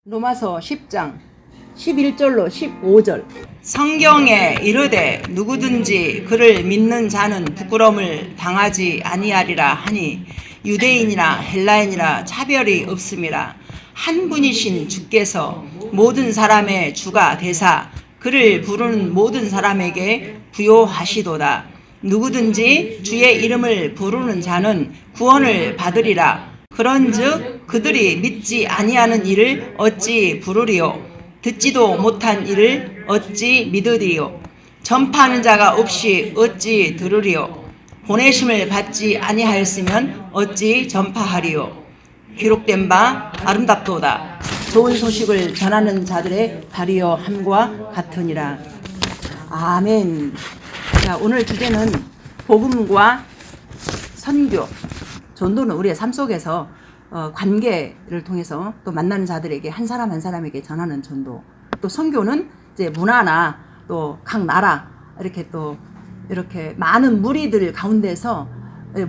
로마서 10장 11절로 15절. 성경에 이르되 누구든지 그를 믿는 자는 부끄러움을 당하지 아니하리라 하니 유대인이나 헬라인이라 차별이 없음이라. 한 분이신 주께서 모든 사람의 주가 되사 그를 부르는 모든 사람에게 부요하시도다. 누구든지 주의 이름을 부르는 자는 구원을 받으리라. 그런즉 그들이 믿지 아니하는 일을 어찌 부르리요? 듣지도 못한 일을 어찌 믿으리요? 전파하는 자가 없이 어찌 들으리요? 보내심을 받지 아니하였으면 어찌 전파하리요? 기록된 바 아름답도다. 좋은 소식을 전하는 자들의 발이여 함과 같으니라. 아멘. 자, 오늘 주제는 복음과 선교. 전도는 우리의 삶 속에서 관계를 통해서 또 만나는 자들에게 한 사람 한 사람에게 전하는 전도. 또 선교는 이제 문화나 또 각 나라 이렇게 많은 무리들 가운데서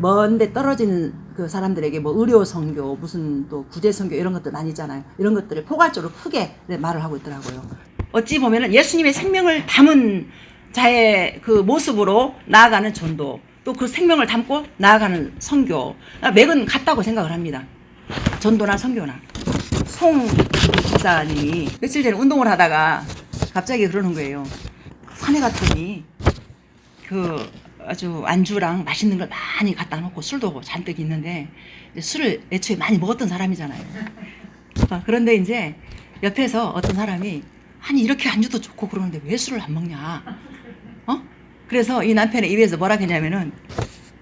먼데 떨어지는 그 사람들에게 뭐 의료 선교, 무슨 또 구제 선교 이런 것들 나뉘잖아요. 이런 것들을 포괄적으로 크게 말을 하고 있더라고요. 어찌 보면은 예수님의 생명을 담은 자의 그 모습으로 나아가는 전도. 또 그 생명을 담고 나아가는 선교. 맥은 같다고 생각을 합니다. 전도나 선교나. 송 집사님이 며칠 전에 운동을 하다가 갑자기 그러는 거예요. 산에 갔더니 그 아주 안주랑 맛있는 걸 많이 갖다 놓고 술도 잔뜩 있는데 술을 애초에 많이 먹었던 사람이잖아요. 그런데 이제 옆에서 어떤 사람이 아니 이렇게 안주도 좋고 그러는데 왜 술을 안 먹냐? 그래서 이 남편의 입에서 뭐라 했냐면은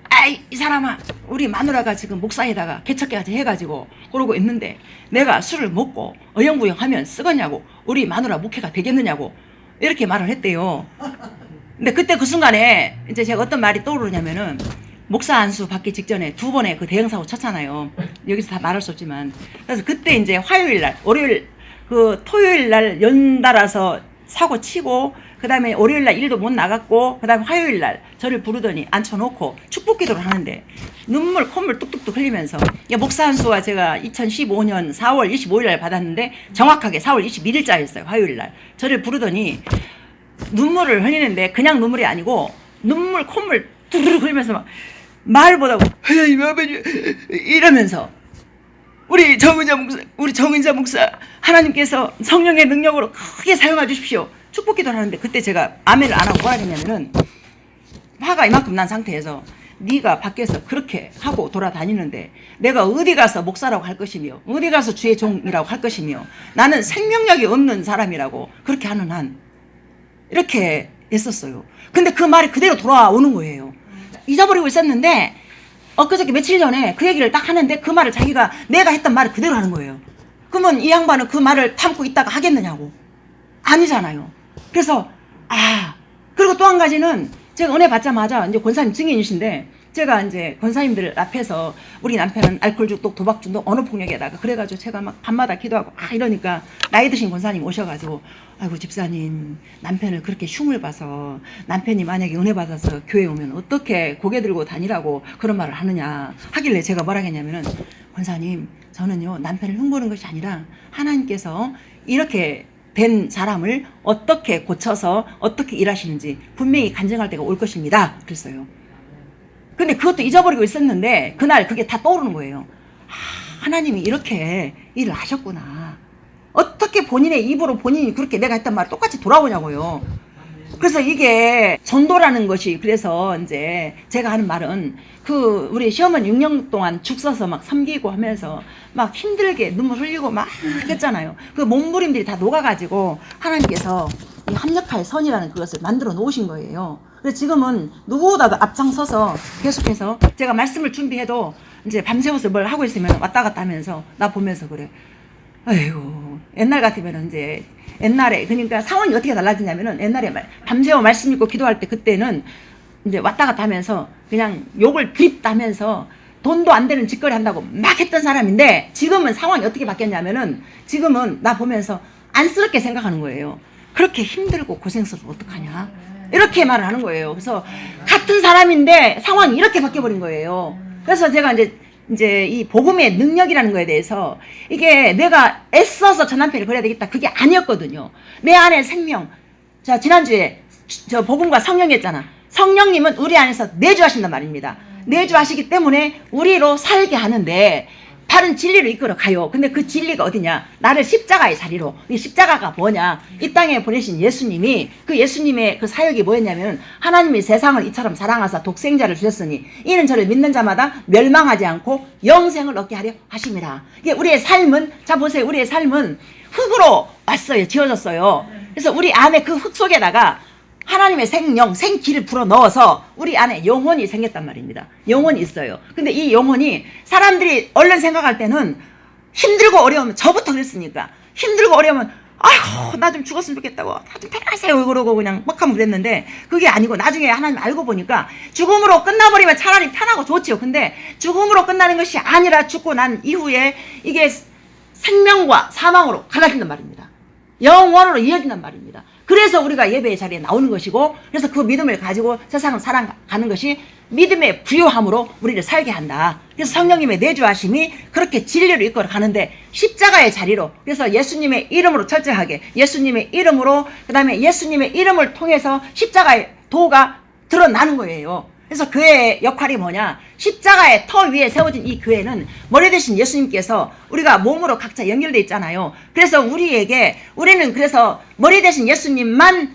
아이 이 사람아 우리 마누라가 지금 목사에다가 개척까지 해가지고 그러고 있는데 내가 술을 먹고 어영부영하면 쓰겠냐고 우리 마누라 목회가 되겠느냐고 이렇게 말을 했대요. 근데 그때 그 순간에 이제 제가 어떤 말이 떠오르냐면은 목사 안수 받기 직전에 2번의 그 대형사고 쳤잖아요. 여기서 다 말할 수 없지만 그래서 그때 이제 화요일 날 월요일 그 토요일 날 연달아서 사고 치고 그 다음에 월요일날 일도 못 나갔고 그 다음에 화요일날 저를 부르더니 앉혀놓고 축복기도를 하는데 눈물 콧물 뚝뚝뚝 흘리면서 목사 한수와 제가 2015년 4월 25일날 받았는데 정확하게 4월 21일자였어요. 화요일날 저를 부르더니 눈물을 흘리는데 그냥 눈물이 아니고 눈물 콧물 뚜루룩 흘리면서 막 말을 못하고 이러면서 우리 정은자 목사 하나님께서 성령의 능력으로 크게 사용해 주십시오. 축복기도를 하는데 그때 제가 아멘을 안 하고 뭐라 했냐면은 화가 이만큼 난 상태에서 네가 밖에서 그렇게 하고 돌아다니는데 내가 어디 가서 목사라고 할 것이며 어디 가서 주의 종이라고 할 것이며 나는 생명력이 없는 사람이라고 그렇게 하는 한 이렇게 했었어요. 근데 그 말이 그대로 돌아오는 거예요. 잊어버리고 있었는데 엊그저께 며칠 전에 그 얘기를 딱 하는데 그 말을 자기가 내가 했던 말을 그대로 하는 거예요. 그러면 이 양반은 그 말을 참고 있다가 하겠느냐고. 아니잖아요. 그래서 그리고 또 한 가지는 제가 은혜 받자마자 이제 권사님 증인이신데 제가 이제 권사님들 앞에서 우리 남편은 알코올 중독, 도박 중독, 언어폭력에다가 그래가지고 제가 막 밤마다 기도하고 이러니까 나이 드신 권사님 오셔가지고 아이고 집사님 남편을 그렇게 흉을 봐서 남편이 만약에 은혜 받아서 교회 오면 어떻게 고개 들고 다니라고 그런 말을 하느냐 하길래 제가 뭐라 했냐면은 권사님 저는요 남편을 흉보는 것이 아니라 하나님께서 이렇게 된 사람을 어떻게 고쳐서 어떻게 일하시는지 분명히 간증할 때가 올 것입니다. 그랬어요. 근데 그것도 잊어버리고 있었는데 그날 그게 다 떠오르는 거예요. 하나님이 이렇게 일을 하셨구나. 어떻게 본인의 입으로 본인이 그렇게 내가 했던 말 똑같이 돌아오냐고요. 그래서 이게 전도라는 것이 그래서 이제 제가 하는 말은 그 우리 시어머니 6년 동안 죽 서서 막 섬기고 하면서 막 힘들게 눈물 흘리고 막 했잖아요. 그 몸부림들이 다 녹아가지고 하나님께서 이 합력할 선이라는 그것을 만들어 놓으신 거예요. 그래서 지금은 누구보다도 앞장서서 계속해서 제가 말씀을 준비해도 이제 밤새워서 뭘 하고 있으면 왔다 갔다 하면서 나 보면서 그래. 아이고 옛날 같으면 이제 옛날에 그러니까 상황이 어떻게 달라지냐면은 옛날에 밤새워 말씀 읽고 기도할 때 그때는 이제 왔다 갔다 하면서 그냥 욕을 드립다면서 돈도 안 되는 짓거리 한다고 막 했던 사람인데 지금은 상황이 어떻게 바뀌었냐면은 지금은 나 보면서 안쓰럽게 생각하는 거예요. 그렇게 힘들고 고생스러워 어떡하냐 이렇게 말을 하는 거예요. 그래서 같은 사람인데 상황이 이렇게 바뀌어버린 거예요. 그래서 제가 이제 이제 이 복음의 능력이라는 거에 대해서 이게 내가 애써서 저 남편을 그래야 되겠다 그게 아니었거든요. 내 안에 생명. 자, 지난주에 저 복음과 성령이었잖아. 성령님은 우리 안에서 내주하신단 말입니다. 내주하시기 때문에 우리로 살게 하는데 바른 진리로 이끌어 가요. 근데 그 진리가 어디냐? 나를 십자가의 자리로. 이 십자가가 뭐냐? 이 땅에 보내신 예수님이 그 예수님의 그 사역이 뭐였냐면 하나님이 세상을 이처럼 사랑하사 독생자를 주셨으니 이는 저를 믿는 자마다 멸망하지 않고 영생을 얻게 하려 하심이라. 이게 우리의 삶은 자 보세요. 우리의 삶은 흙으로 왔어요. 지어졌어요. 그래서 우리 안에 그 흙 속에다가 하나님의 생령, 생기를 불어 넣어서 우리 안에 영혼이 생겼단 말입니다. 영혼이 있어요. 근데 이 영혼이 사람들이 얼른 생각할 때는 힘들고 어려우면 저부터 그랬으니까 힘들고 어려우면 아휴 나 좀 죽었으면 좋겠다고 나 좀 편하세요 그러고 그냥 막 하면 그랬는데 그게 아니고 나중에 하나님 알고 보니까 죽음으로 끝나버리면 차라리 편하고 좋지요. 근데 죽음으로 끝나는 것이 아니라 죽고 난 이후에 이게 생명과 사망으로 갈라진단 말입니다. 영원으로 이어진단 말입니다. 그래서 우리가 예배의 자리에 나오는 것이고 그래서 그 믿음을 가지고 세상을 살아가는 것이 믿음의 부요함으로 우리를 살게 한다. 그래서 성령님의 내주하심이 그렇게 진리로 이끌어 가는데 십자가의 자리로 그래서 예수님의 이름으로 철저하게 예수님의 이름으로 그 다음에 예수님의 이름을 통해서 십자가의 도가 드러나는 거예요. 그래서 교회의 역할이 뭐냐? 십자가의 터 위에 세워진 이 교회는 머리 대신 예수님께서 우리가 몸으로 각자 연결되어 있잖아요. 그래서 우리는 그래서 머리 대신 예수님만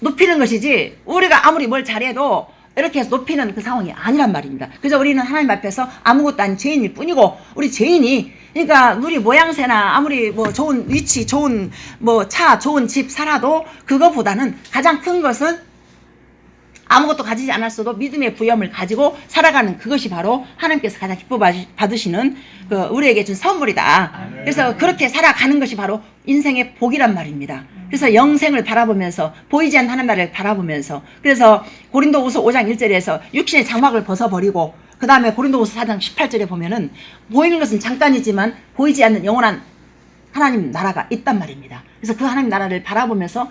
높이는 것이지 우리가 아무리 뭘 잘해도 이렇게 해서 높이는 그 상황이 아니란 말입니다. 그래서 우리는 하나님 앞에서 아무것도 아닌 죄인일 뿐이고 우리 죄인이 그러니까 우리 모양새나 아무리 뭐 좋은 위치, 좋은 뭐 차, 좋은 집 살아도 그거보다는 가장 큰 것은 아무것도 가지지 않았어도 믿음의 부염을 가지고 살아가는 그것이 바로 하나님께서 가장 기뻐 받으시는 그 우리에게 준 선물이다. 그래서 그렇게 살아가는 것이 바로 인생의 복이란 말입니다. 그래서 영생을 바라보면서 보이지 않는 하나님 나라를 바라보면서 그래서 고린도후서 5장 1절에서 육신의 장막을 벗어버리고 그 다음에 고린도후서 4장 18절에 보면은 보이는 것은 잠깐이지만 보이지 않는 영원한 하나님 나라가 있단 말입니다. 그래서 그 하나님 나라를 바라보면서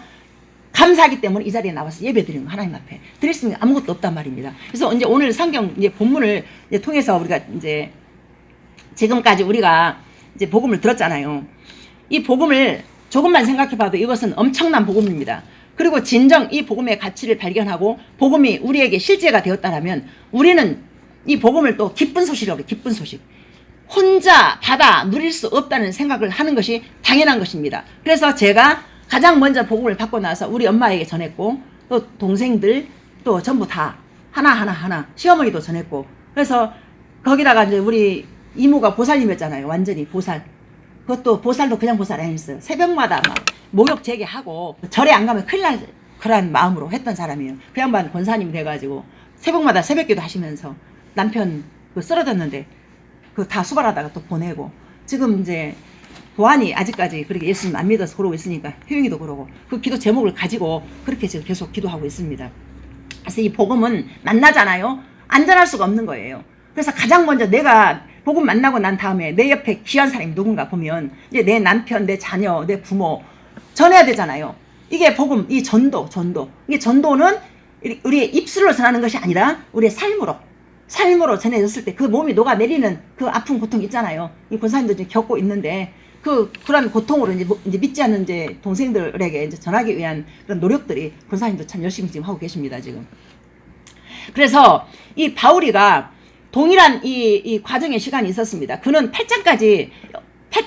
감사하기 때문에 이 자리에 나와서 예배 드리는 거 하나님 앞에 드릴 수 있는 게 아무것도 없단 말입니다. 그래서 이제 오늘 성경 이제 본문을 이제 통해서 우리가 이제 지금까지 우리가 이제 복음을 들었잖아요. 이 복음을 조금만 생각해봐도 이것은 엄청난 복음입니다. 그리고 진정 이 복음의 가치를 발견하고 복음이 우리에게 실제가 되었다면 우리는 이 복음을 또 기쁜 소식이라고 해요. 기쁜 소식. 혼자 받아 누릴 수 없다는 생각을 하는 것이 당연한 것입니다. 그래서 제가 가장 먼저 복음을 받고 나서 우리 엄마에게 전했고 또 동생들 또 전부 다 하나 시어머니도 전했고 그래서 거기다가 이제 우리 이모가 보살님이었잖아요. 완전히 보살. 그것도 보살도 그냥 보살 아니었어요. 새벽마다 막 목욕 재개하고 절에 안 가면 큰일 날 그런 마음으로 했던 사람이에요. 그 양반 권사님 돼가지고 새벽마다 새벽기도 하시면서 남편 그 쓰러졌는데 그 다 수발하다가 또 보내고 지금 이제 보안이 아직까지 그렇게 예수님 안 믿어서 그러고 있으니까 효영이도 그러고 그 기도 제목을 가지고 그렇게 지금 계속 기도하고 있습니다. 그래서 이 복음은 만나잖아요. 안전할 수가 없는 거예요. 그래서 가장 먼저 내가 복음 만나고 난 다음에 내 옆에 귀한 사람이 누군가 보면 이제 내 남편, 내 자녀, 내 부모 전해야 되잖아요. 이게 복음, 이 전도. 이게 전도는 우리의 입술로 전하는 것이 아니라 우리의 삶으로 전해졌을 때 그 몸이 녹아내리는 그 아픈 고통 있잖아요. 이 권사님도 지금 겪고 있는데 그런 고통으로 이제 믿지 않는 이제 동생들에게 이제 전하기 위한 그런 노력들이 권사님도 참 열심히 지금 하고 계십니다, 지금. 그래서 이 바울이가 동일한 이 과정의 시간이 있었습니다. 그는 8장까지,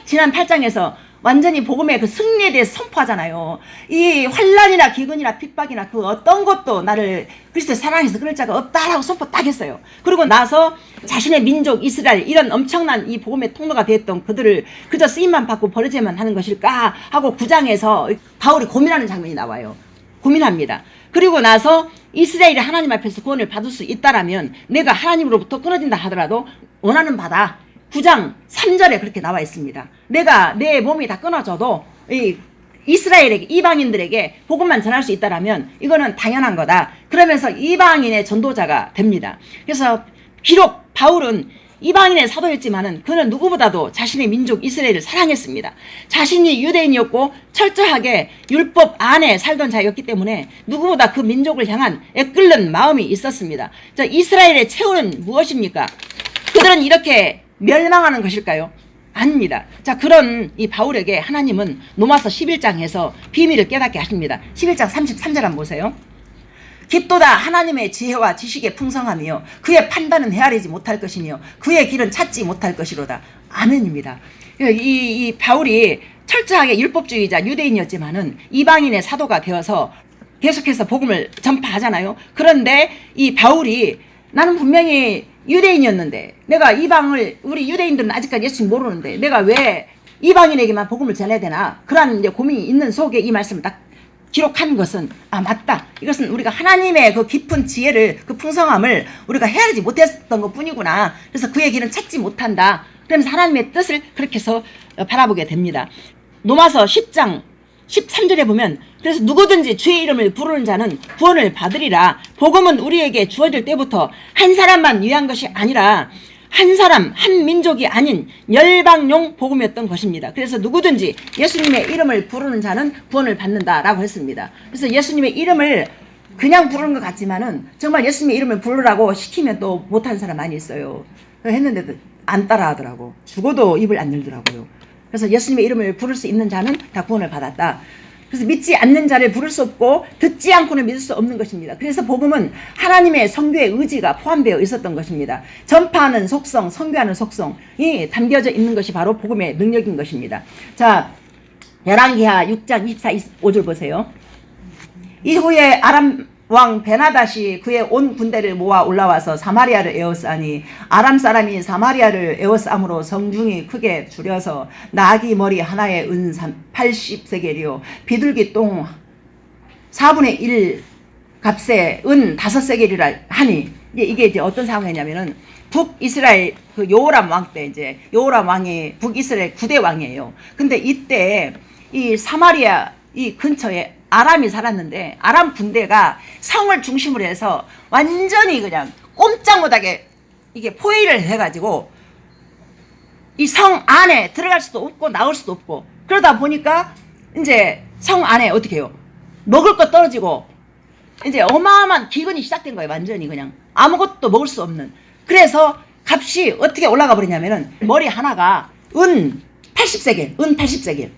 지난 8장에서 완전히 복음의 그 승리에 대해서 선포하잖아요. 이 환난이나 기근이나 핍박이나 그 어떤 것도 나를 그리스도의 사랑해서 그럴 자가 없다라고 선포 딱 했어요. 그리고 나서 자신의 민족 이스라엘 이런 엄청난 이 복음의 통로가 되었던 그들을 그저 쓰임만 받고 버려져야만 하는 것일까 하고 9장에서 바울이 고민하는 장면이 나와요. 고민합니다. 그리고 나서 이스라엘이 하나님 앞에서 구원을 받을 수 있다라면 내가 하나님으로부터 끊어진다 하더라도 원하는 바다 9장 3절에 그렇게 나와 있습니다. 내가 내 몸이 다 끊어져도 이스라엘에게 이방인들에게 복음만 전할 수 있다라면 이거는 당연한 거다. 그러면서 이방인의 전도자가 됩니다. 그래서 비록 바울은 이방인의 사도였지만은 그는 누구보다도 자신의 민족 이스라엘을 사랑했습니다. 자신이 유대인이었고 철저하게 율법 안에 살던 자였기 때문에 누구보다 그 민족을 향한 애끓는 마음이 있었습니다. 자, 이스라엘의 최후는 무엇입니까? 그들은 이렇게 멸망하는 것일까요? 아닙니다. 자, 그런 이 바울에게 하나님은 로마서 11장에서 비밀을 깨닫게 하십니다. 11장 33절 한번 보세요. 깊도다 하나님의 지혜와 지식의 풍성함이요 그의 판단은 헤아리지 못할 것이며 그의 길은 찾지 못할 것이로다. 아멘입니다. 이 바울이 철저하게 율법주의자 유대인이었지만은 이방인의 사도가 되어서 계속해서 복음을 전파하잖아요. 그런데 이 바울이 나는 분명히 유대인이었는데 내가 이방을 우리 유대인들은 아직까지 예수님 모르는데 내가 왜 이방인에게만 복음을 전해야 되나 그런 이제 고민이 있는 속에 이 말씀을 딱 기록한 것은 맞다. 이것은 우리가 하나님의 그 깊은 지혜를 그 풍성함을 우리가 헤아리지 못했던 것뿐이구나. 그래서 그의 길은 찾지 못한다. 그러면서 하나님의 뜻을 그렇게 해서 바라보게 됩니다. 로마서 10장 13절에 보면 그래서 누구든지 주의 이름을 부르는 자는 구원을 받으리라. 복음은 우리에게 주어질 때부터 한 사람만 위한 것이 아니라 한 사람 한 민족이 아닌 열방용 복음이었던 것입니다. 그래서 누구든지 예수님의 이름을 부르는 자는 구원을 받는다라고 했습니다. 그래서 예수님의 이름을 그냥 부르는 것 같지만은 정말 예수님의 이름을 부르라고 시키면 또 못하는 사람 많이 있어요. 했는데도 안 따라하더라고. 죽어도 입을 안 열더라고요. 그래서 예수님의 이름을 부를 수 있는 자는 다 구원을 받았다. 그래서 믿지 않는 자를 부를 수 없고 듣지 않고는 믿을 수 없는 것입니다. 그래서 복음은 하나님의 선교의 의지가 포함되어 있었던 것입니다. 전파하는 속성, 선교하는 속성이 담겨져 있는 것이 바로 복음의 능력인 것입니다. 자, 열왕기하 6장 24, 25절 보세요. 이후에 아람 왕 베나닷이 그의 온 군대를 모아 올라와서 사마리아를 에워싸니 아람 사람이 사마리아를 에워싸므로 성중이 크게 줄여서 나귀 머리 하나에 은 80세겔이요 비둘기 똥 4분의 1 값에 은 5세겔이라 하니 이게 이제 어떤 상황이냐면은 북이스라엘 그 요호람 왕 때 이제 요호람 왕이 북이스라엘 9대 왕이에요. 근데 이때 이 사마리아 이 근처에 아람이 살았는데 아람 군대가 성을 중심으로 해서 완전히 그냥 꼼짝 못하게 이게 포위를 해가지고 이 성 안에 들어갈 수도 없고 나올 수도 없고 그러다 보니까 이제 성 안에 어떻게 해요? 먹을 것 떨어지고 이제 어마어마한 기근이 시작된 거예요. 완전히 그냥 아무것도 먹을 수 없는. 그래서 값이 어떻게 올라가 버리냐면은 머리 하나가 은 80세겔, 은 80세겔.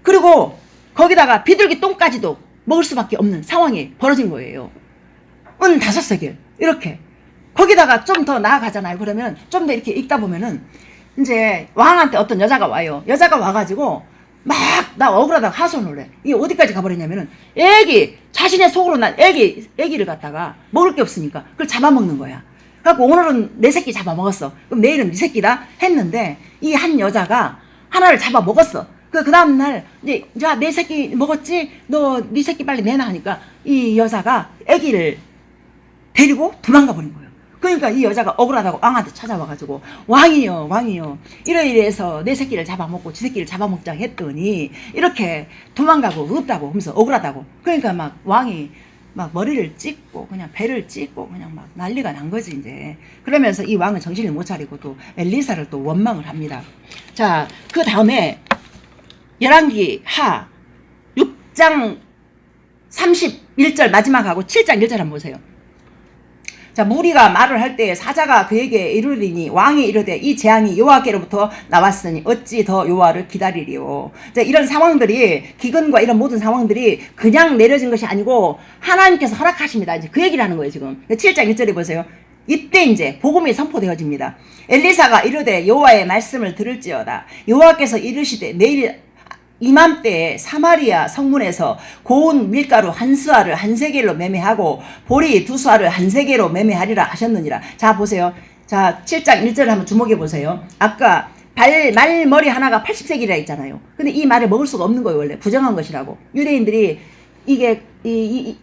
그리고 거기다가 비둘기 똥까지도 먹을 수밖에 없는 상황이 벌어진 거예요. 은 5세겔. 이렇게. 거기다가 좀 더 나아가잖아요. 그러면 좀 더 이렇게 읽다 보면은 이제 왕한테 어떤 여자가 와요. 여자가 와가지고 막 나 억울하다고 하소연을 해. 이게 어디까지 가버렸냐면은 자신의 속으로 난 애기를 갖다가 먹을 게 없으니까 그걸 잡아먹는 거야. 그래갖고 오늘은 내 새끼 잡아먹었어. 그럼 내일은 네 새끼다 했는데 이 한 여자가 하나를 잡아먹었어. 그 다음날 이제 자 내 새끼 먹었지? 너 네 새끼 빨리 내놔 하니까 이 여자가 애기를 데리고 도망가 버린 거예요. 그러니까 이 여자가 억울하다고 왕한테 찾아와가지고 왕이요 이래서 내 새끼를 잡아먹고 지 새끼를 잡아먹자 했더니 이렇게 도망가고 없다고 하면서 억울하다고. 그러니까 막 왕이 막 머리를 찍고 그냥 배를 찍고 그냥 막 난리가 난 거지 이제. 그러면서 이 왕은 정신을 못 차리고 또 엘리사를 또 원망을 합니다. 자, 그 다음에 열왕기하 6장 31절 마지막하고 7장 1절 한번 보세요. 자, 무리가 말을 할 때 사자가 그에게 이르리니 왕이 이르되 이 재앙이 여호와께로부터 나왔으니 어찌 더 여호와를 기다리리요. 자, 이런 상황들이 기근과 이런 모든 상황들이 그냥 내려진 것이 아니고 하나님께서 허락하십니다. 이제 그 얘기를 하는 거예요 지금. 7장 1절에 보세요. 이때 이제 복음이 선포되어집니다. 엘리사가 이르되 여호와의 말씀을 들을지어다. 여호와께서 이르시되 내일 이맘때에 사마리아 성문에서 고운 밀가루 한 수아를 한 세겔로 매매하고 보리 두 수아를 한 세겔로 매매하리라 하셨느니라. 자, 보세요. 자, 7장 1절을 한번 주목해 보세요. 아까 말머리 하나가 80세겔이라 했잖아요. 근데 이 말을 먹을 수가 없는 거예요. 원래 부정한 것이라고. 유대인들이 이게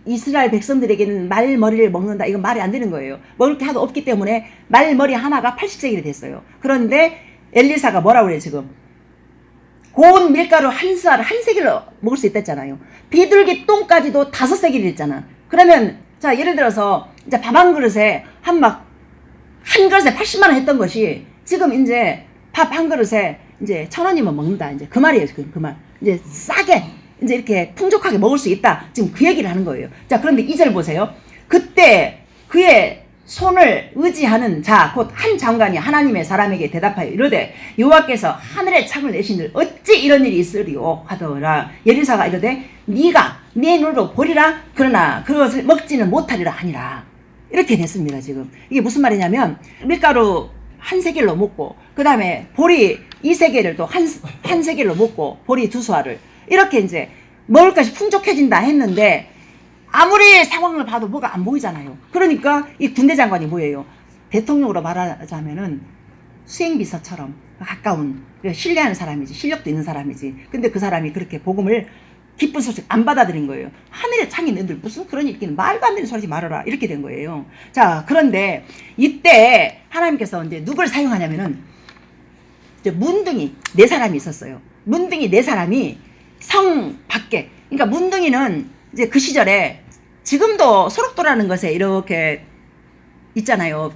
이스라엘 백성들에게는 말머리를 먹는다. 이건 말이 안 되는 거예요. 먹을 게 하도 없기 때문에 말머리 하나가 80세겔이 됐어요. 그런데 엘리사가 뭐라고 그래요 지금? 고운 밀가루 한 수알을 한 세겔로 먹을 수 있댔잖아요. 비둘기 똥까지도 5세겔이 있잖아. 그러면 자 예를 들어서 이제 밥 한 그릇에 한 그릇에 80만 원 했던 것이 지금 이제 밥 한 그릇에 이제 1,000원이면 먹는다. 이제 그 말이에요. 그 말. 이제 싸게 이제 이렇게 풍족하게 먹을 수 있다. 지금 그 얘기를 하는 거예요. 자, 그런데 2절 보세요. 그때 그의 손을 의지하는 자 곧 한 장관이 하나님의 사람에게 대답하여 이르되 여호와께서 하늘에 창을 내신들 어찌 이런 일이 있으리오 하더라. 여리사가 이르되 네가 네 눈으로 보리라 그러나 그것을 먹지는 못하리라 하니라. 이렇게 됐습니다. 지금 이게 무슨 말이냐면 밀가루 한 세겔로 먹고 그 다음에 보리 2세겔을 또 한 세겔로 먹고 보리 2수알을 이렇게 이제 먹을 것이 풍족해진다 했는데 아무리 상황을 봐도 뭐가 안 보이잖아요. 그러니까 이 군대 장관이 뭐예요? 대통령으로 말하자면은 수행비서처럼 가까운 신뢰하는 사람이지, 실력도 있는 사람이지. 근데 그 사람이 그렇게 복음을 기쁜 소식 안 받아들인 거예요. 하늘에 창이 있는들 무슨 그런 일기는 말도 안 되는 소리 하지 말아라. 이렇게 된 거예요. 자, 그런데 이때 하나님께서 이제 누굴 사용하냐면은 이제 문둥이 4사람이 있었어요. 문둥이 4사람이 성 밖에, 그러니까 문둥이는 이제 그 시절에 지금도 소록도라는 것에 이렇게 있잖아요.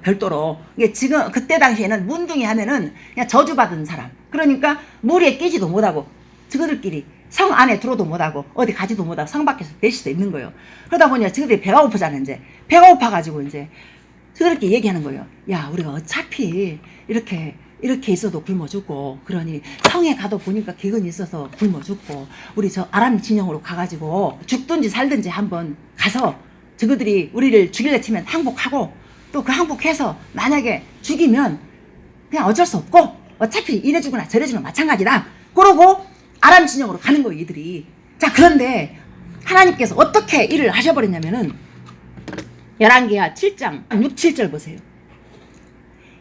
별도로. 이게 지금 그때 당시에는 문둥이 하면은 그냥 저주받은 사람. 그러니까 물에 끼지도 못하고 저들끼리 성 안에 들어도 못하고 어디 가지도 못하고 성 밖에서 낼 수도 있는 거예요. 그러다 보니까 저들이 배가 고프잖아요. 이제 배가 고파가지고 이제 저들끼리 얘기하는 거예요. 야, 우리가 어차피 이렇게 있어도 굶어 죽고 그러니 성에 가도 보니까 기근이 있어서 굶어 죽고 우리 저 아람 진영으로 가가지고 죽든지 살든지 한번 가서 저들이 우리를 죽일래 치면 항복하고 또 그 항복해서 만약에 죽이면 그냥 어쩔 수 없고 어차피 이래 주거나 저래 주거나 마찬가지다. 그러고 아람 진영으로 가는 거예요, 이들이. 자, 그런데 하나님께서 어떻게 일을 하셔버렸냐면은 열왕기하 7장 6, 7절 보세요.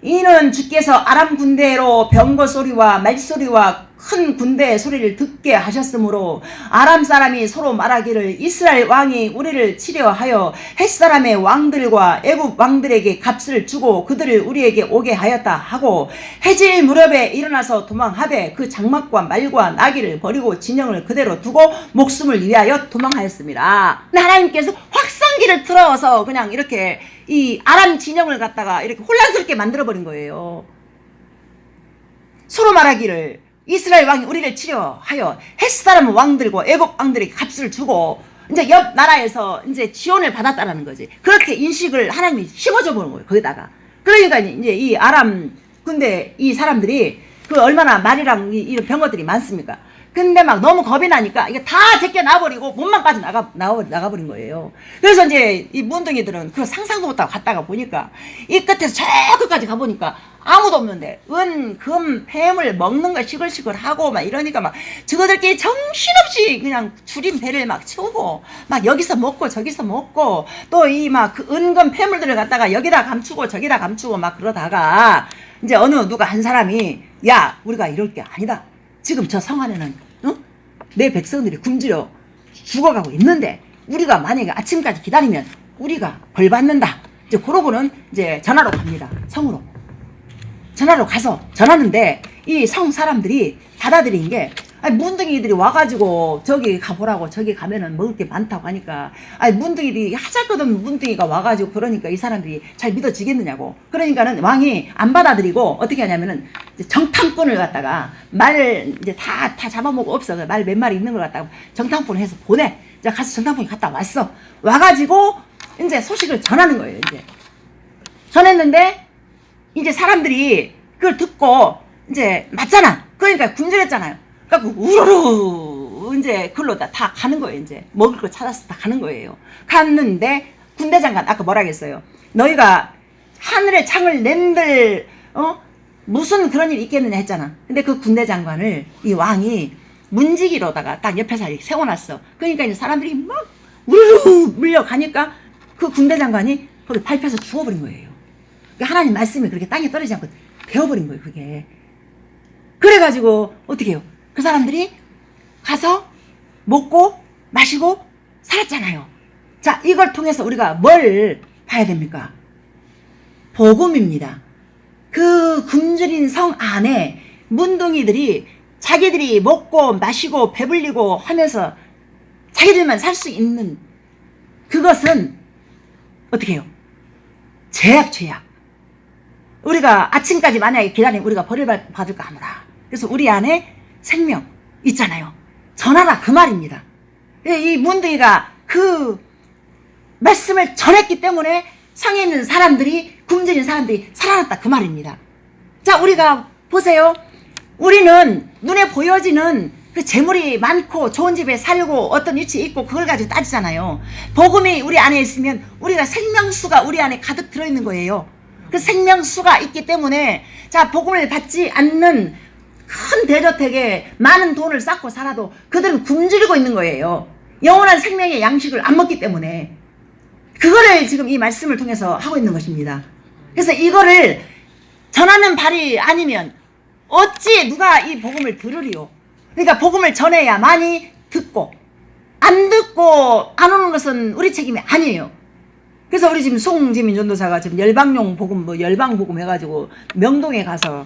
이는 주께서 아람 군대로 병거 소리와 말소리와 큰 군대의 소리를 듣게 하셨으므로 아람 사람이 서로 말하기를 이스라엘 왕이 우리를 치려하여 헷사람의 왕들과 애굽 왕들에게 값을 주고 그들을 우리에게 오게 하였다 하고 해질 무렵에 일어나서 도망하되 그 장막과 말과 나귀를 버리고 진영을 그대로 두고 목숨을 위하여 도망하였습니다. 하나님께서 확성기를 틀어서 그냥 이렇게 이 아람 진영을 갖다가 이렇게 혼란스럽게 만들어버린 거예요. 서로 말하기를 이스라엘 왕이 우리를 치려하여 헷사람 왕들과 애굽 왕들에게 값을 주고 이제 옆 나라에서 이제 지원을 받았다라는 거지. 그렇게 인식을 하나님이 심어줘 보는 거예요. 거기다가. 그러니까 이제 이 아람 군대 이 사람들이 그 얼마나 말이랑 이런 병거들이 많습니까? 근데 막 너무 겁이 나니까 이게 다 제껴 놔버리고 몸만 빠져 나가버린 거예요. 그래서 이제 이 문둥이들은 그걸 상상도 못하고 갔다가 보니까 이 끝에서 저 끝까지 가보니까 아무도 없는데 은, 금, 뱀을 먹는 거 시글시글하고 막 이러니까 막 저거들끼리 정신없이 그냥 줄인 배를 막 채우고 막 여기서 먹고 저기서 먹고 또 이 막 그 은금 폐물들을 갖다가 여기다 감추고 저기다 감추고 막 그러다가 이제 어느 누가 한 사람이 야, 우리가 이럴 게 아니다. 지금 저 성 안에는 내 백성들이 굶주려 죽어가고 있는데 우리가 만약에 아침까지 기다리면 우리가 벌 받는다. 이제 그러고는 이제 전화로 갑니다. 성으로. 전화로 가서 전하는데 이 성 사람들이 받아들인 게 아니 문둥이들이 와가지고 저기 가보라고 저기 가면은 먹을 게 많다고 하니까 아니 문둥이들이 하잘것없는 문둥이가 와가지고 그러니까 이 사람들이 잘 믿어지겠느냐고. 그러니까는 왕이 안 받아들이고 어떻게 하냐면은 정탐꾼을 갖다가 말을 이제 다 잡아먹고 없어. 말 몇 마리 있는 걸 갖다가 정탐꾼을 해서 보내. 이제 가서 정탐꾼이 갔다 왔어. 와가지고 이제 소식을 전하는 거예요. 이제 전했는데 이제 사람들이 그걸 듣고 이제 맞잖아. 그러니까 굶주렸잖아요. 그러니까 우르르 이제 글로 다 가는 거예요. 이제 먹을 거 찾아서 다 가는 거예요. 갔는데 군대 장관 아까 뭐라 했어요? 너희가 하늘에 창을 낸들 무슨 그런 일이 있겠느냐 했잖아. 근데 그 군대 장관을 이 왕이 문지기로다가 딱 옆에서 이렇게 세워놨어. 그러니까 이제 사람들이 막 우르르 물려가니까 그 군대 장관이 거기 밟혀서 죽어버린 거예요. 그러니까 하나님 말씀이 그렇게 땅에 떨어지지 않고 베어버린 거예요. 그게. 그래가지고 어떻게 해요? 그 사람들이 가서 먹고 마시고 살았잖아요. 자, 이걸 통해서 우리가 뭘 봐야 됩니까? 복음입니다. 그 굶주린 성 안에 문둥이들이 자기들이 먹고 마시고 배불리고 하면서 자기들만 살 수 있는 그것은 어떻게 해요? 죄악. 우리가 아침까지 만약에 기다리면 우리가 벌을 받을까 하노라. 그래서 우리 안에 생명 있잖아요. 전하라 그 말입니다. 이 문둥이가 그 말씀을 전했기 때문에 상에 있는 사람들이, 굶주린 사람들이 살아났다 그 말입니다. 자, 우리가 보세요. 우리는 눈에 보여지는 그 재물이 많고 좋은 집에 살고 어떤 위치에 있고 그걸 가지고 따지잖아요. 복음이 우리 안에 있으면 우리가 생명수가 우리 안에 가득 들어있는 거예요. 그 생명수가 있기 때문에 자, 복음을 받지 않는 큰 대저택에 많은 돈을 쌓고 살아도 그들은 굶주리고 있는 거예요. 영원한 생명의 양식을 안 먹기 때문에. 그거를 지금 이 말씀을 통해서 하고 있는 것입니다. 그래서 이거를 전하는 발이 아니면 어찌 누가 이 복음을 들으리요. 그러니까 복음을 전해야만이 듣고, 안 듣고 안 오는 것은 우리 책임이 아니에요. 그래서 우리 지금 송지민 전도사가 지금 열방용 복음, 뭐 열방 복음 해가지고 명동에 가서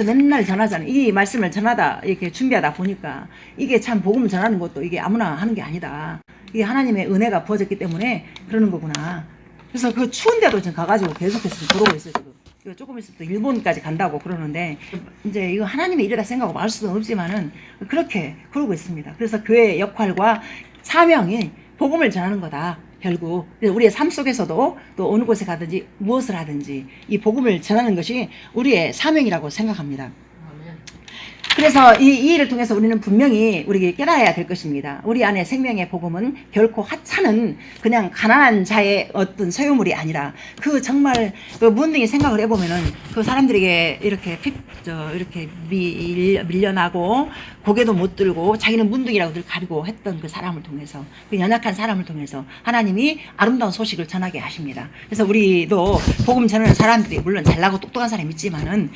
맨날 전하잖아요. 이 말씀을 전하다 이렇게 준비하다 보니까 이게 참 복음 전하는 것도 이게 아무나 하는 게 아니다. 이게 하나님의 은혜가 부어졌기 때문에 그러는 거구나. 그래서 그 추운데도 지금 가가지고 계속해서 그러고 있어요, 지금. 이거 조금 있으면 또 일본까지 간다고 그러는데, 이제 이거 하나님의 일이다 생각하고 말 수는 없지만은 그렇게 그러고 있습니다. 그래서 교회의 역할과 사명이 복음을 전하는 거다. 결국 우리의 삶 속에서도 또 어느 곳에 가든지 무엇을 하든지 이 복음을 전하는 것이 우리의 사명이라고 생각합니다. 그래서 이 일을 통해서 우리는 분명히 우리에게 깨달아야 될 것입니다. 우리 안에 생명의 복음은 결코 하찮은 그냥 가난한 자의 어떤 소유물이 아니라 그 정말 그 무언등이 생각을 해보면은 그 사람들에게 이렇게 이렇게 밀려나고 고개도 못 들고 자기는 문둥이라고 늘 가리고 했던 그 사람을 통해서, 그 연약한 사람을 통해서 하나님이 아름다운 소식을 전하게 하십니다. 그래서 우리도 복음 전하는 사람들이 물론 잘나고 똑똑한 사람이 있지만은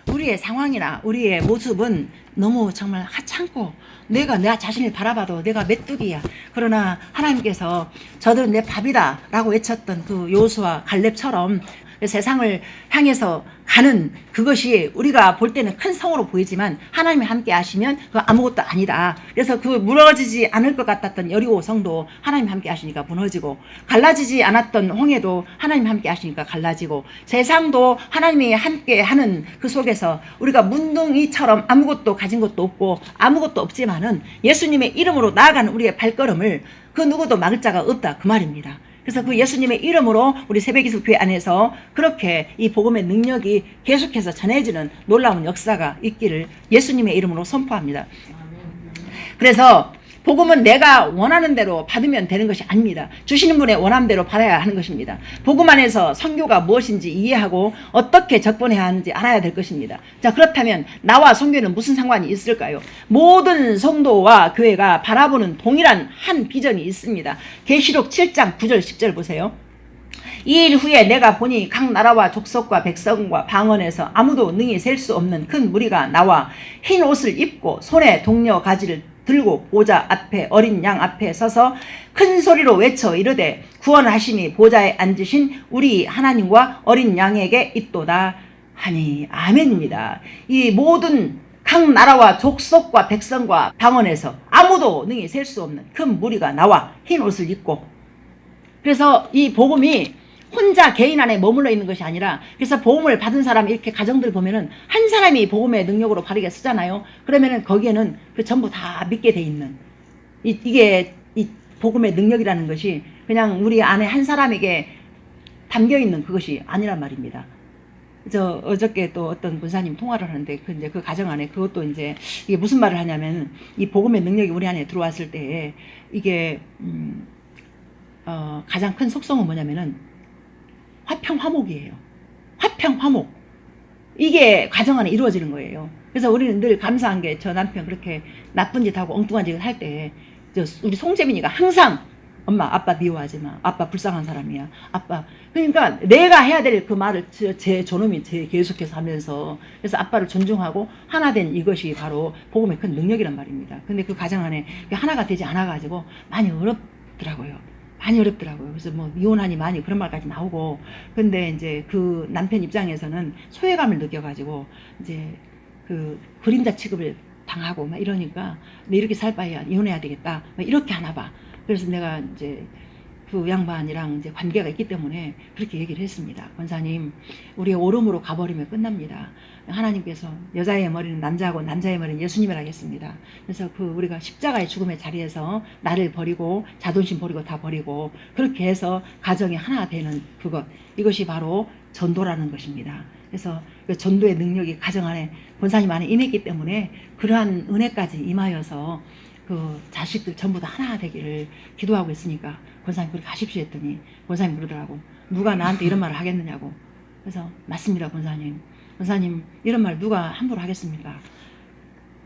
우리의 상황이나 우리의 모습은 너무 정말 하찮고 내가 내 자신을 바라봐도 내가 메뚜기야. 그러나 하나님께서 저들은 내 밥이다 라고 외쳤던 그 요수와 갈렙처럼 세상을 향해서 가는 그것이 우리가 볼 때는 큰 성으로 보이지만 하나님이 함께 하시면 그거 아무것도 아니다. 그래서 그 무너지지 않을 것 같았던 여리고 성도 하나님 함께 하시니까 무너지고, 갈라지지 않았던 홍해도 하나님 함께 하시니까 갈라지고, 세상도 하나님이 함께 하는 그 속에서 우리가 문둥이처럼 아무것도 가진 것도 없고 아무것도 없지만은 예수님의 이름으로 나아가는 우리의 발걸음을 그 누구도 막을 자가 없다 그 말입니다. 그래서 그 예수님의 이름으로 우리 새벽기수 교회 안에서 그렇게 이 복음의 능력이 계속해서 전해지는 놀라운 역사가 있기를 예수님의 이름으로 선포합니다. 그래서 복음은 내가 원하는 대로 받으면 되는 것이 아닙니다. 주시는 분의 원하는 대로 받아야 하는 것입니다. 복음 안에서 선교가 무엇인지 이해하고 어떻게 접근해야 하는지 알아야 될 것입니다. 자, 그렇다면 나와 선교는 무슨 상관이 있을까요? 모든 성도와 교회가 바라보는 동일한 한 비전이 있습니다. 계시록 7장 9절 10절 보세요. 이 일 후에 내가 보니 각 나라와 족속과 백성과 방언에서 아무도 능히 셀 수 없는 큰 무리가 나와 흰 옷을 입고 손에 동려 가지를 들고 보좌 앞에 어린 양 앞에 서서 큰 소리로 외쳐 이르되 구원하시니 보좌에 앉으신 우리 하나님과 어린 양에게 있도다 하니. 아멘입니다. 이 모든 각 나라와 족속과 백성과 방언에서 아무도 능히 셀 수 없는 큰 무리가 나와 흰 옷을 입고, 그래서 이 복음이 혼자 개인 안에 머물러 있는 것이 아니라, 그래서 복음을 받은 사람 이렇게 가정들 보면은 한 사람이 복음의 능력으로 바르게 쓰잖아요. 그러면은 거기에는 그 전부 다 믿게 돼 있는 이게 이 복음의 능력이라는 것이 그냥 우리 안에 한 사람에게 담겨 있는 그것이 아니란 말입니다. 저 어저께 또 어떤 군사님 통화를 하는데 이제 그 가정 안에 그것도 이제 이게 무슨 말을 하냐면 이 복음의 능력이 우리 안에 들어왔을 때 이게 가장 큰 속성은 뭐냐면은 화평화목이에요. 화평화목. 이게 가정 안에 이루어지는 거예요. 그래서 우리는 늘 감사한 게 저 남편 그렇게 나쁜 짓 하고 엉뚱한 짓을 할 때 우리 송재민이가 항상 엄마 아빠 미워하지 마. 아빠 불쌍한 사람이야. 아빠. 그러니까 내가 해야 될 그 말을 저놈이 계속해서 하면서, 그래서 아빠를 존중하고 하나 된 이것이 바로 복음의 큰 능력이란 말입니다. 근데 그 가정 안에 하나가 되지 않아가지고 많이 어렵더라고요. 많이 어렵더라고요. 그래서 뭐 이혼하니 많이 그런 말까지 나오고, 근데 이제 그 남편 입장에서는 소외감을 느껴가지고 이제 그 그림자 취급을 당하고 막 이러니까 내 이렇게 살 바에야 이혼해야 되겠다 막 이렇게 하나 봐. 그래서 내가 이제 그 양반이랑 이제 관계가 있기 때문에 그렇게 얘기를 했습니다. 권사님, 우리의 오름으로 가버리면 끝납니다. 하나님께서 여자의 머리는 남자하고 남자의 머리는 예수님을 하겠습니다. 그래서 그 우리가 십자가의 죽음의 자리에서 나를 버리고 자존심 버리고 다 버리고 그렇게 해서 가정이 하나 되는 그것, 이것이 바로 전도라는 것입니다. 그래서 그 전도의 능력이 가정 안에 권사님 안에 임했기 때문에 그러한 은혜까지 임하여서 그 자식들 전부 다 하나 되기를 기도하고 있으니까 권사님 그렇게 하십시오 했더니 권사님 그러더라고. 누가 나한테 이런 말을 하겠느냐고. 그래서 맞습니다 권사님. 권사님 이런 말 누가 함부로 하겠습니까?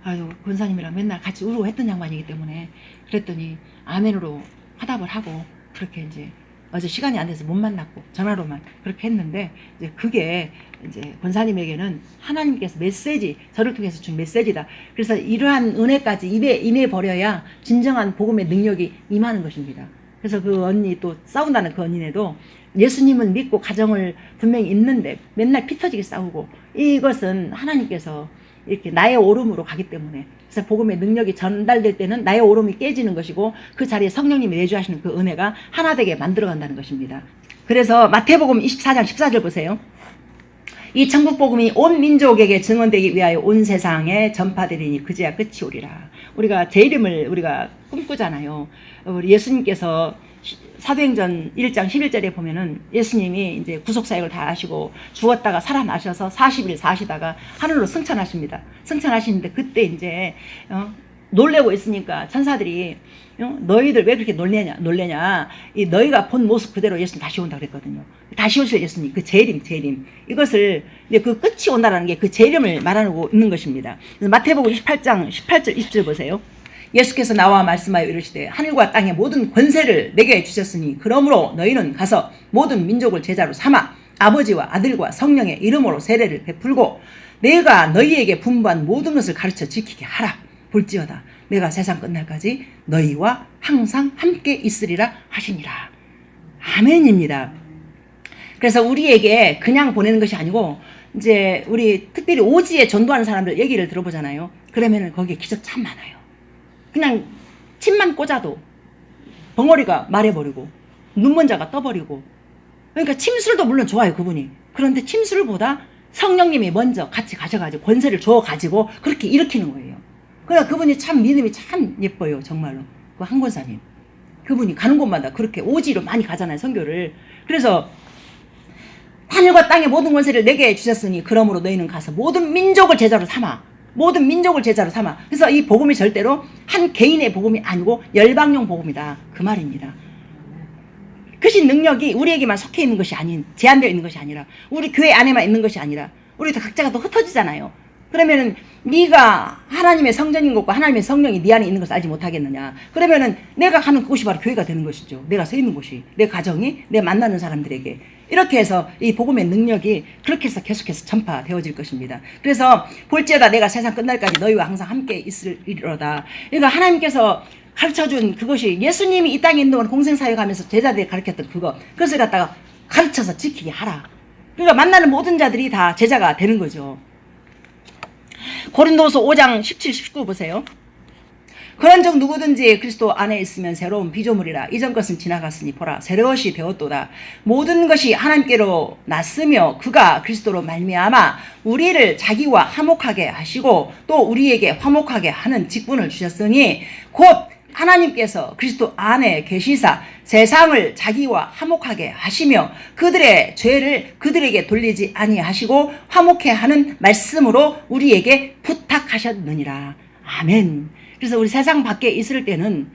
아유 권사님이랑 맨날 같이 우르고 했던 양반이기 때문에 그랬더니 아멘으로 화답을 하고 그렇게 이제 어제 시간이 안 돼서 못 만났고 전화로만 그렇게 했는데 이제 그게 이제 권사님에게는 하나님께서 메시지, 저를 통해서 준 메시지다. 그래서 이러한 은혜까지 임해 버려야 진정한 복음의 능력이 임하는 것입니다. 그래서 그 언니 또 싸운다는 그 언니네도 예수님은 믿고 가정을 분명히 있는데 맨날 피 터지게 싸우고 이것은 하나님께서 이렇게 나의 오름으로 가기 때문에 그래서 복음의 능력이 전달될 때는 나의 오름이 깨지는 것이고 그 자리에 성령님이 내주하시는 그 은혜가 하나 되게 만들어 간다는 것입니다. 그래서 마태복음 24장 14절 보세요. 이 천국 복음이 온 민족에게 증언되기 위하여 온 세상에 전파되리니 그제야 끝이 오리라. 우리가 제 이름을 우리가 꿈꾸잖아요. 우리 예수님께서 사도행전 1장 11절에 보면은 예수님이 이제 구속사역을 다 하시고 죽었다가 살아나셔서 40일 사시다가 하늘로 승천하십니다. 승천하시는데 그때 이제 놀래고 있으니까 천사들이 너희들 왜 그렇게 놀래냐 이 너희가 본 모습 그대로 예수님 다시 온다 그랬거든요. 다시 오실 예수님 그 재림 이것을 이제 그 끝이 온다라는 게 그 재림을 말하고 있는 것입니다. 그래서 마태복음 28장 18절 20절 보세요. 예수께서 나와 말씀하여 이르시되 하늘과 땅의 모든 권세를 내게 주셨으니 그러므로 너희는 가서 모든 민족을 제자로 삼아 아버지와 아들과 성령의 이름으로 세례를 베풀고 내가 너희에게 분부한 모든 것을 가르쳐 지키게 하라. 볼지어다 내가 세상 끝날까지 너희와 항상 함께 있으리라 하시니라. 아멘입니다. 그래서 우리에게 그냥 보내는 것이 아니고 이제 우리 특별히 오지에 전도하는 사람들 얘기를 들어보잖아요. 그러면은 거기에 기적 참 많아요. 그냥 침만 꽂아도 벙어리가 말해버리고 눈먼자가 떠버리고 그러니까 침술도 물론 좋아요 그분이. 그런데 침술보다 성령님이 먼저 같이 가셔가지고 권세를 줘가지고 그렇게 일으키는 거예요. 그러니까 그분이 참 믿음이 참 예뻐요 정말로. 그 한권사님 그분이 가는 곳마다 그렇게 오지로 많이 가잖아요 선교를. 그래서 하늘과 땅의 모든 권세를 내게 주셨으니 그러므로 너희는 가서 모든 민족을 제자로 삼아. 모든 민족을 제자로 삼아. 그래서 이 복음이 절대로 한 개인의 복음이 아니고 열방용 복음이다 그 말입니다. 그것이 능력이 우리에게만 속해 있는 것이 아닌 제한되어 있는 것이 아니라 우리 교회 안에만 있는 것이 아니라 우리 각자가 또 흩어지잖아요. 그러면은 네가 하나님의 성전인 것과 하나님의 성령이 네 안에 있는 것을 알지 못하겠느냐. 그러면은 내가 가는 그곳이 바로 교회가 되는 것이죠. 내가 서 있는 곳이 내 가정이 내 만나는 사람들에게 이렇게 해서 이 복음의 능력이 그렇게 해서 계속해서 전파되어질 것입니다. 그래서 볼지어다 내가 세상 끝날까지 너희와 항상 함께 있으리로다. 그러니까 하나님께서 가르쳐준 그것이 예수님이 이 땅에 있는 동안 공생사역하면서 제자들이 가르쳤던 그것을 갖다가 가르쳐서 지키게 하라. 그러니까 만나는 모든 자들이 다 제자가 되는 거죠. 고린도서 5장 17, 19 보세요. 그런즉 누구든지 그리스도 안에 있으면 새로운 피조물이라. 이전 것은 지나갔으니 보라 새로운 것이 되었도다. 모든 것이 하나님께로 났으며 그가 그리스도로 말미암아 우리를 자기와 화목하게 하시고 또 우리에게 화목하게 하는 직분을 주셨으니 곧 하나님께서 그리스도 안에 계시사 세상을 자기와 화목하게 하시며 그들의 죄를 그들에게 돌리지 아니하시고 화목해 하는 말씀으로 우리에게 부탁하셨느니라. 아멘. 그래서 우리 세상 밖에 있을 때는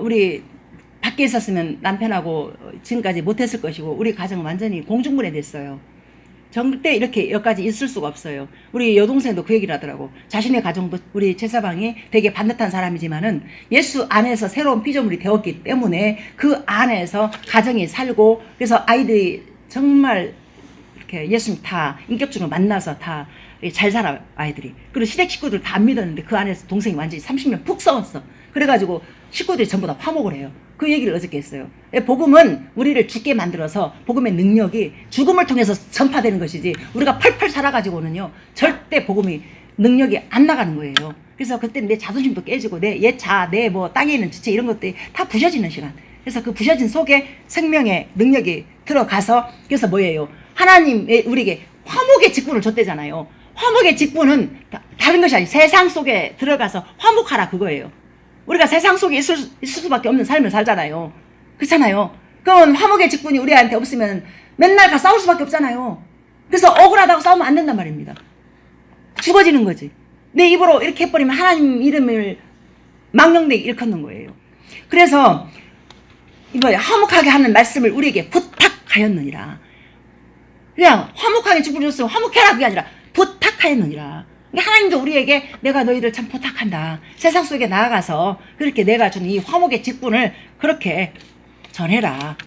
우리 밖에 있었으면 남편하고 지금까지 못했을 것이고 우리 가정은 완전히 공중분해됐어요. 절대 이렇게 여기까지 있을 수가 없어요. 우리 여동생도 그 얘기를 하더라고. 자신의 가정도 우리 제사방이 되게 반듯한 사람이지만은 예수 안에서 새로운 피조물이 되었기 때문에 그 안에서 가정이 살고 그래서 아이들이 정말 이렇게 예수님 다 인격적으로 만나서 다 잘 살아 아이들이. 그리고 시댁 식구들 다 안 믿었는데 그 안에서 동생이 완전히 30년 푹 썩었어. 그래가지고 식구들이 전부 다 화목을 해요. 그 얘기를 어저께 했어요. 복음은 우리를 죽게 만들어서 복음의 능력이 죽음을 통해서 전파되는 것이지 우리가 펄펄 살아가지고는요 절대 복음이 능력이 안 나가는 거예요. 그래서 그때 내 자존심도 깨지고 내 옛 자, 내 뭐 땅에 있는 지체 이런 것들이 다 부셔지는 시간. 그래서 그 부셔진 속에 생명의 능력이 들어가서 그래서 뭐예요? 하나님의 우리에게 화목의 직분을 줬대잖아요. 화목의 직분은 다른 것이 아니에요. 세상 속에 들어가서 화목하라 그거예요. 우리가 세상 속에 있을 수밖에 없는 삶을 살잖아요. 그렇잖아요. 그럼 화목의 직분이 우리한테 없으면 맨날 다 싸울 수밖에 없잖아요. 그래서 억울하다고 싸우면 안 된단 말입니다. 죽어지는 거지. 내 입으로 이렇게 해버리면 하나님 이름을 망령되게 일컫는 거예요. 그래서 이거 화목하게 하는 말씀을 우리에게 부탁하였느니라. 그냥 화목하게 직분을 줬으면 화목해라 그게 아니라 부탁하였느니라. 하나님도 우리에게 내가 너희를 참 부탁한다. 세상 속에 나아가서 그렇게 내가 준 이 화목의 직분을 그렇게 전해라.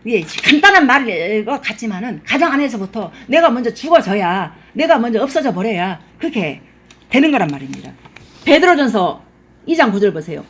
이게 간단한 말일 것 같지만은 가정 안에서부터 내가 먼저 죽어져야, 내가 먼저 없어져 버려야 그렇게 되는 거란 말입니다. 베드로전서 2장 9절 보세요.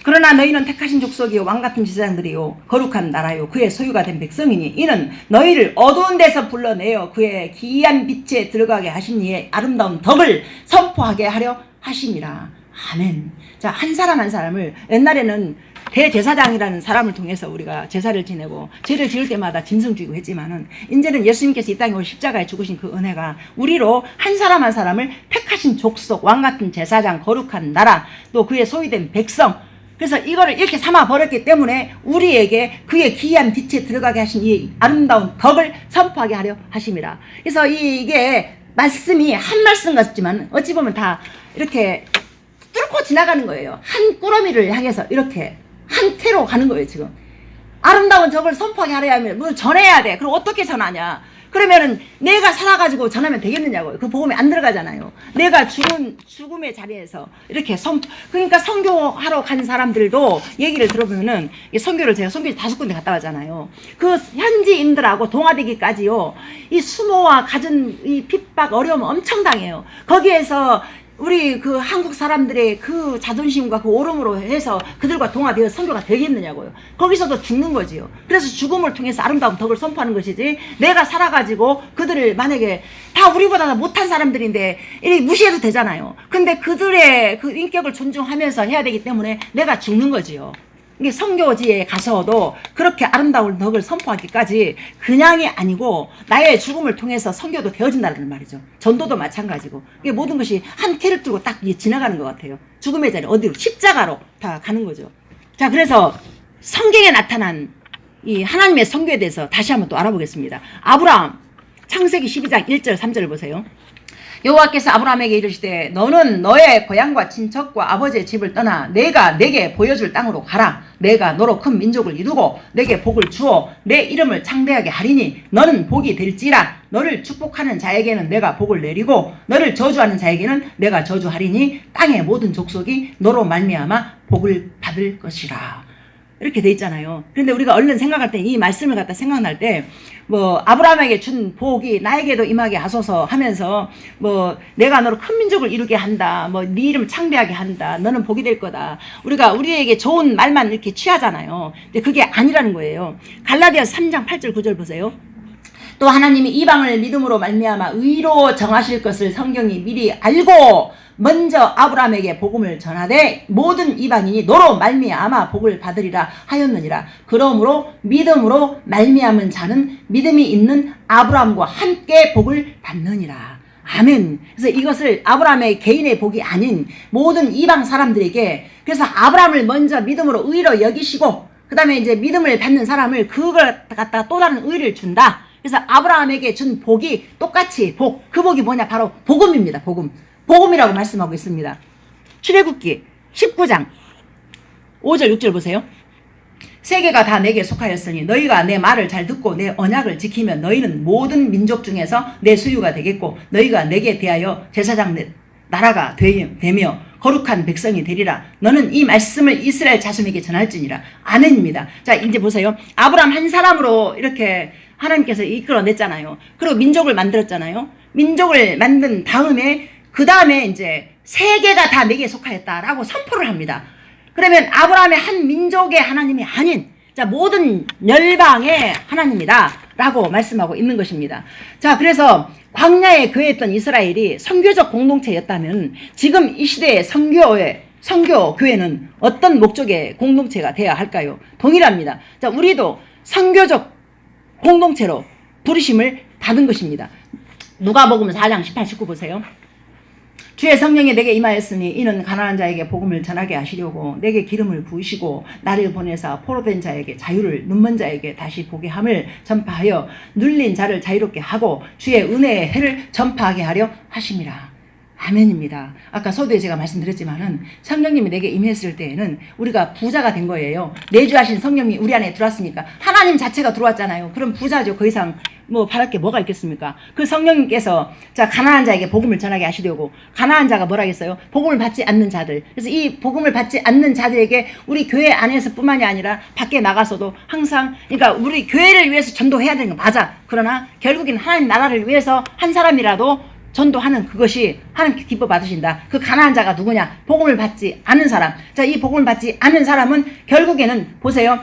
그러나 너희는 택하신 족속이요 왕같은 제사장들이요 거룩한 나라요 그의 소유가 된 백성이니 이는 너희를 어두운 데서 불러내어 그의 기이한 빛에 들어가게 하신 이의 아름다운 덕을 선포하게 하려 하심이라. 아멘. 자, 한 사람 한 사람을 옛날에는 대제사장이라는 사람을 통해서 우리가 제사를 지내고 죄를 지을 때마다 짐승 죽이고 했지만은 이제는 예수님께서 이 땅에 오셔 십자가에 죽으신 그 은혜가 우리로 한 사람 한 사람을 택하신 족속 왕같은 제사장 거룩한 나라 또 그의 소유된 백성 그래서 이거를 이렇게 삼아 버렸기 때문에 우리에게 그의 기이한 빛에 들어가게 하신 이 아름다운 덕을 선포하게 하려 하심이라. 그래서 이게 말씀이 한 말씀 같지만 어찌 보면 다 이렇게 뚫고 지나가는 거예요. 한 꾸러미를 향해서 이렇게 한 캐로 가는 거예요. 지금 아름다운 덕을 선포하게 하려 하면 뭐 전해야 돼. 그럼 어떻게 전하냐? 그러면은 내가 살아가지고 전하면 되겠느냐고요. 그 복음이 안 들어가잖아요. 내가 죽음의 자리에서 이렇게 그러니까 선교하러 간 사람들도 얘기를 들어보면은 선교를 제가 선교 5군데 갔다 왔잖아요. 그 현지인들하고 동화되기까지요. 이 수모와 갖은 이 핍박 어려움 엄청 당해요. 거기에서 우리 그 한국 사람들의 그 자존심과 그 오름으로 해서 그들과 동화되어 선교가 되겠느냐고요. 거기서도 죽는 거지요. 그래서 죽음을 통해서 아름다운 덕을 선포하는 것이지 내가 살아가지고 그들을 만약에 다 우리보다 못한 사람들인데 이렇게 무시해도 되잖아요. 근데 그들의 그 인격을 존중하면서 해야 되기 때문에 내가 죽는 거지요. 이게 선교지에 가서도 그렇게 아름다운 덕을 선포하기까지 그냥이 아니고 나의 죽음을 통해서 선교도 되어진다는 말이죠. 전도도 마찬가지고 이게 모든 것이 한 캐를 두고 딱 지나가는 것 같아요. 죽음의 자리 어디로? 십자가로 다 가는 거죠. 자, 그래서 성경에 나타난 이 하나님의 선교에 대해서 다시 한번 또 알아보겠습니다. 아브라함 창세기 12장 1절 3절을 보세요. 여호와께서 아브라함에게 이르시되 너는 너의 고향과 친척과 아버지의 집을 떠나 내가 내게 보여줄 땅으로 가라. 내가 너로 큰 민족을 이루고 내게 복을 주어 내 이름을 창대하게 하리니 너는 복이 될지라. 너를 축복하는 자에게는 내가 복을 내리고 너를 저주하는 자에게는 내가 저주하리니 땅의 모든 족속이 너로 말미암아 복을 받을 것이라. 이렇게 돼 있잖아요. 그런데 우리가 얼른 생각할 때 이 말씀을 갖다 생각날 때 뭐 아브라함에게 준 복이 나에게도 임하게 하소서 하면서 뭐 내가 너로 큰 민족을 이루게 한다. 뭐 네 이름 창대하게 한다. 너는 복이 될 거다. 우리가 우리에게 좋은 말만 이렇게 취하잖아요. 근데 그게 아니라는 거예요. 갈라디아서 3장 8절 9절 보세요. 또 하나님이 이방을 믿음으로 말미암아 의로 정하실 것을 성경이 미리 알고 먼저 아브라함에게 복음을 전하되 모든 이방인이 너로 말미암아 복을 받으리라 하였느니라. 그러므로 믿음으로 말미암은 자는 믿음이 있는 아브라함과 함께 복을 받느니라. 아멘. 그래서 이것을 아브라함의 개인의 복이 아닌 모든 이방 사람들에게 그래서 아브라함을 먼저 믿음으로 의로 여기시고 그 다음에 이제 믿음을 받는 사람을 그걸 갖다가 또 다른 의를 준다. 그래서 아브라함에게 준 복이 똑같이 그 복이 뭐냐? 바로 복음입니다. 복음이라고 말씀하고 있습니다. 출애굽기 19장 5절 6절 보세요. 세계가 다 내게 속하였으니 너희가 내 말을 잘 듣고 내 언약을 지키면 너희는 모든 민족 중에서 내 소유가 되겠고 너희가 내게 대하여 제사장 나라가 되며 거룩한 백성이 되리라. 너는 이 말씀을 이스라엘 자손에게 전할지니라. 아멘입니다. 자, 이제 보세요. 아브라함 한 사람으로 이렇게 하나님께서 이끌어냈잖아요. 그리고 민족을 만들었잖아요. 민족을 만든 다음에 그 다음에 이제 세계가 다 내게 속하였다라고 선포를 합니다. 그러면 아브라함의 한 민족의 하나님이 아닌 자 모든 열방의 하나님이다 라고 말씀하고 있는 것입니다. 자, 그래서 광야에 거했던 이스라엘이 선교적 공동체였다면 지금 이 시대의 선교의 선교 교회는 어떤 목적의 공동체가 되어야 할까요? 동일합니다. 자, 우리도 선교적 공동체로 부르심을 받은 것입니다. 누가복음 4장 18, 19 보세요. 주의 성령이 내게 임하였으니 이는 가난한 자에게 복음을 전하게 하시려고 내게 기름을 부으시고 나를 보내사 포로된 자에게 자유를, 눈먼 자에게 다시 보게 함을 전파하여 눌린 자를 자유롭게 하고 주의 은혜의 해를 전파하게 하려 하심이라. 아멘입니다. 아까 서두에 제가 말씀드렸지만은 성령님이 내게 임했을 때에는 우리가 부자가 된 거예요. 내주하신 성령이 우리 안에 들어왔으니까 하나님 자체가 들어왔잖아요. 그럼 부자죠. 그 이상 뭐 바랄 게 뭐가 있겠습니까? 그 성령님께서 자 가난한 자에게 복음을 전하게 하시려고, 가난한 자가 뭐라겠어요? 복음을 받지 않는 자들. 그래서 이 복음을 받지 않는 자들에게 우리 교회 안에서뿐만이 아니라 밖에 나가서도 항상, 그러니까 우리 교회를 위해서 전도해야 되는 거 맞아. 그러나 결국엔 하나님 나라를 위해서 한 사람이라도 전도하는 그것이 하나님께 기뻐 받으신다. 그 가난한 자가 누구냐? 복음을 받지 않은 사람. 자, 이 복음을 받지 않은 사람은 결국에는 보세요.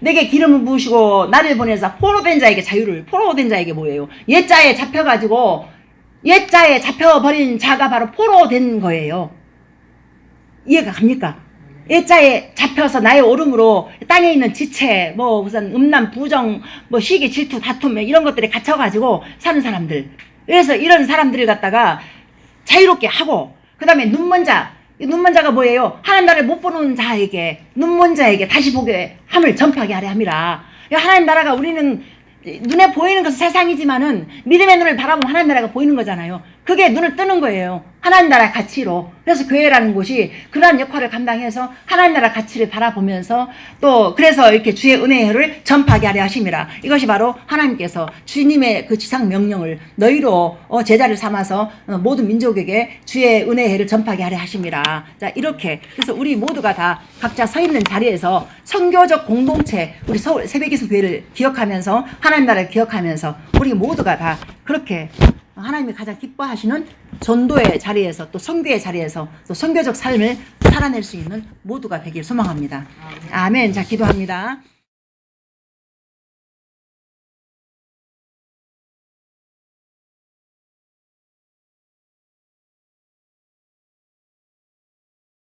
내게 기름을 부으시고 나를 보내서 포로된 자에게 자유를. 포로된 자에게 뭐예요? 옛자에 잡혀가지고 옛자에 잡혀버린 자가 바로 포로된 거예요. 이해가 갑니까? 옛자에 잡혀서 나의 오름으로 땅에 있는 지체, 뭐 우선 음란, 부정, 뭐 시기, 질투, 다툼 이런 것들에 갇혀가지고 사는 사람들. 그래서 이런 사람들을 갖다가 자유롭게 하고, 그 다음에 눈먼 자, 눈먼 자가 뭐예요? 하나님 나라를 못 보는 자에게, 눈먼 자에게 다시 보게 함을 전파하게 하려 함이라. 하나님 나라가 우리는 눈에 보이는 것은 세상이지만은 믿음의 눈을 바라보면 하나님 나라가 보이는 거잖아요. 그게 눈을 뜨는 거예요. 하나님 나라의 가치로. 그래서 교회라는 곳이 그러한 역할을 감당해서 하나님 나라 가치를 바라보면서 또 그래서 이렇게 주의 은혜를 전파하게 하려 하심이라. 이것이 바로 하나님께서 주님의 그 지상 명령을 너희로 제자를 삼아서 모든 민족에게 주의 은혜를 전파하게 하려 하심이라. 자, 이렇게 그래서 우리 모두가 다 각자 서 있는 자리에서 선교적 공동체, 우리 서울 새벽기수 교회를 기억하면서 하나님 나라를 기억하면서 우리 모두가 다 그렇게 하나님이 가장 기뻐하시는 전도의 자리에서 또 선교의 자리에서 또 선교적 삶을 살아낼 수 있는 모두가 되길 소망합니다. 아멘. 자, 기도합니다.